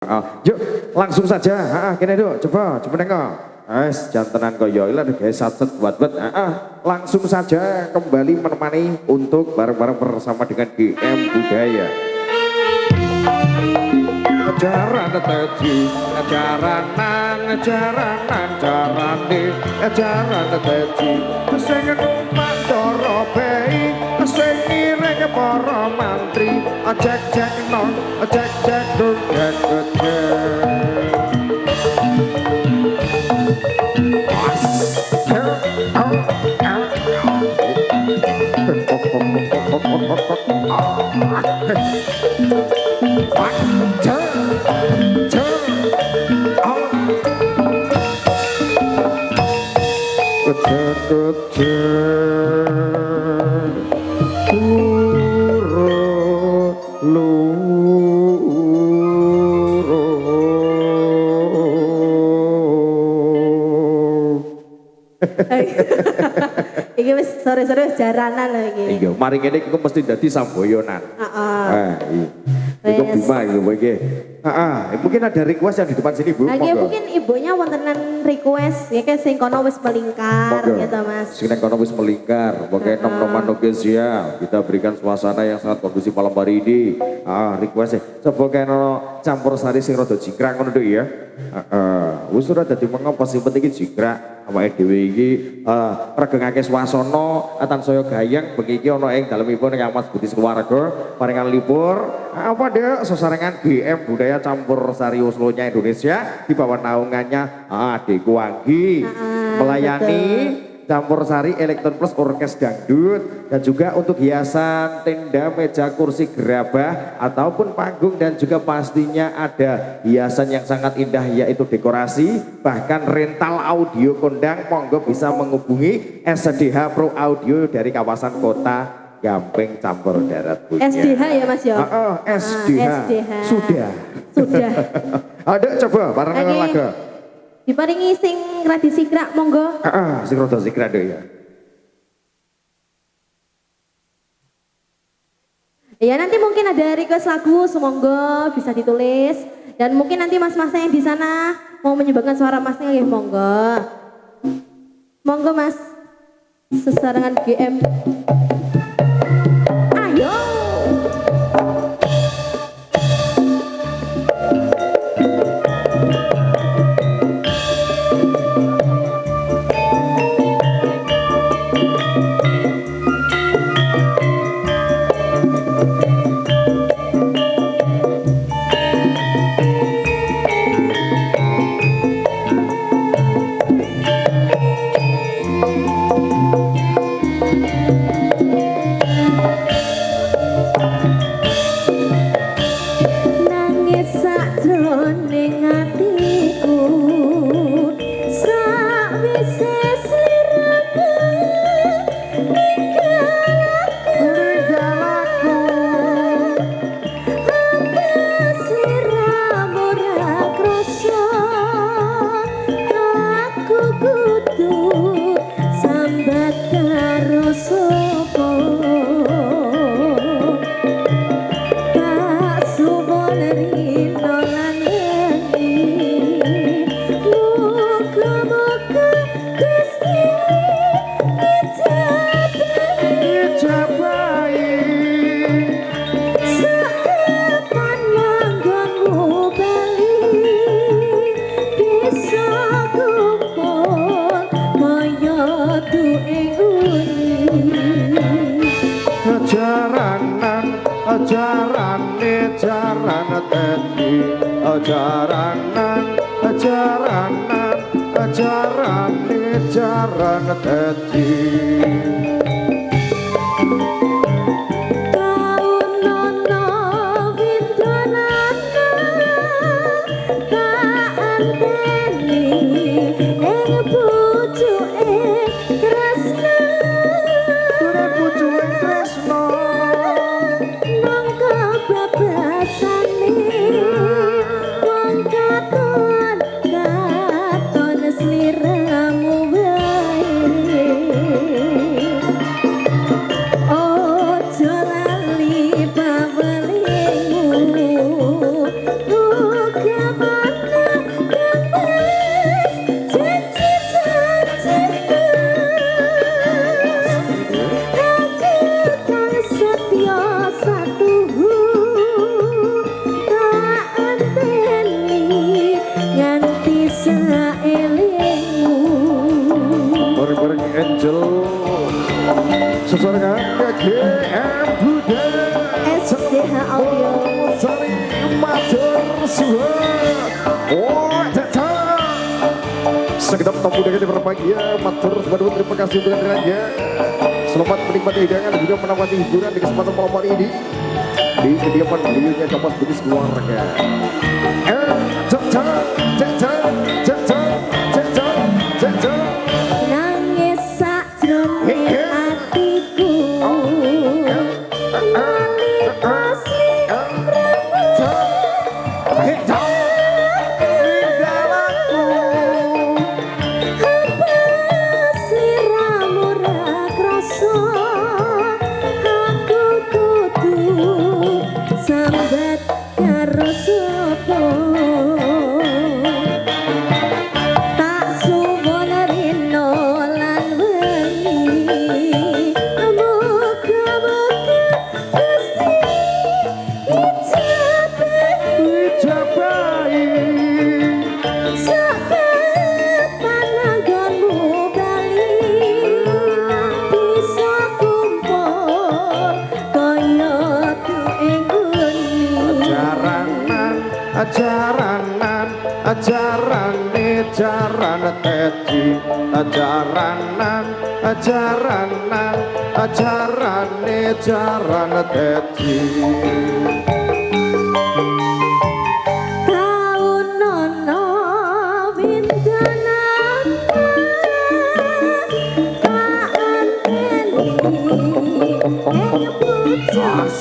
Yuk langsung saja, kene dulu, coba nengok. Jantenan koyo ilang guys satset buat langsung saja kembali menemani untuk bareng-bareng bersama dengan GM Budaya. Ajaran tadi, ajaran tadi, sing numpak doro bei, sing ireng para mantri, ajak non, ajak dong gede. Iki wis sore-sore wis jaranan lho iki. Iya, mari ngene iki mesti dadi samboyonan. Heeh. Iya. Iku Bima iki iki. Mungkin ada request yang di depan sini, Bu. Lagi mungkin ibunya wontenan request ya kayak sing kono wis melingkar gitu, Mas. Sing kono wis melingkar, pokoke nom-noman ya. Kita berikan suasana yang sangat kondusif malam hari ini. Request coba kena campur sari sing rada jingkrak ngono nduk ya. Wis ora dadi mengapa sing penting iki jingkrak. Awake dhewe iki regengake swasana tansaya gayeng bengi iki ana ing dalemipun Kang Mas Budi Keluarga paringan libur apa dek sesarengan GM Budaya Campur Sari Oslonya Indonesia di bawah naungannya Adekku Anggi melayani betul. Campur Sari Elektron Plus Orkes Dangdut dan juga untuk hiasan tenda, meja, kursi, gerabah ataupun panggung dan juga pastinya ada hiasan yang sangat indah yaitu dekorasi bahkan rental audio kondang monggo bisa menghubungi SDH Pro Audio dari kawasan kota Gampeng Campur Darat punya. SDH ya Mas ya? SDH. Sudah. Ada coba bareng laga. Diparingi sing radi sikrak monggo. Sing rada sikrak ya. Ya nanti mungkin ada request lagu semonggo bisa ditulis dan mungkin nanti mas-masnya yang di sana mau menyumbangkan suara masnya ya monggo. Monggo Mas. Sesarengan GM. Ayo. Ajaran tadi. Segenap tamu dengan berbahagia, matur sebanyak terima kasih untuk kehadirannya. Selamat menikmati hidangan dan juga menikmati hiburan di kesempatan malam hari ini di kediaman beliaunya Kapas Bugis Keluarga. Nangis sakjroning atiku sambat karo sapa tak suwon rino lan wengi muga-muga Gusti ijabahi sakapan anggonmu bali bisa kumpul kaya ing Ajarane jaran teji ajarane jaran teji kaunono windanan tak anteni pujas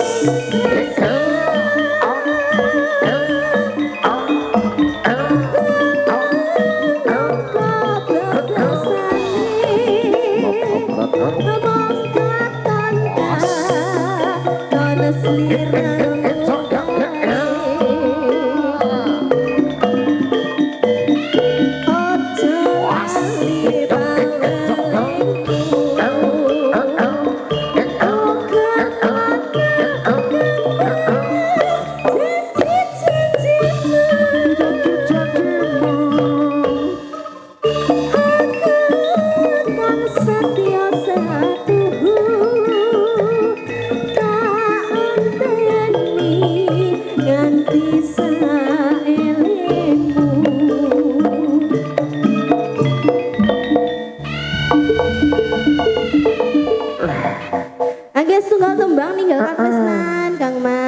Angges tunggal tembang ninggal katresnan Kang Mas.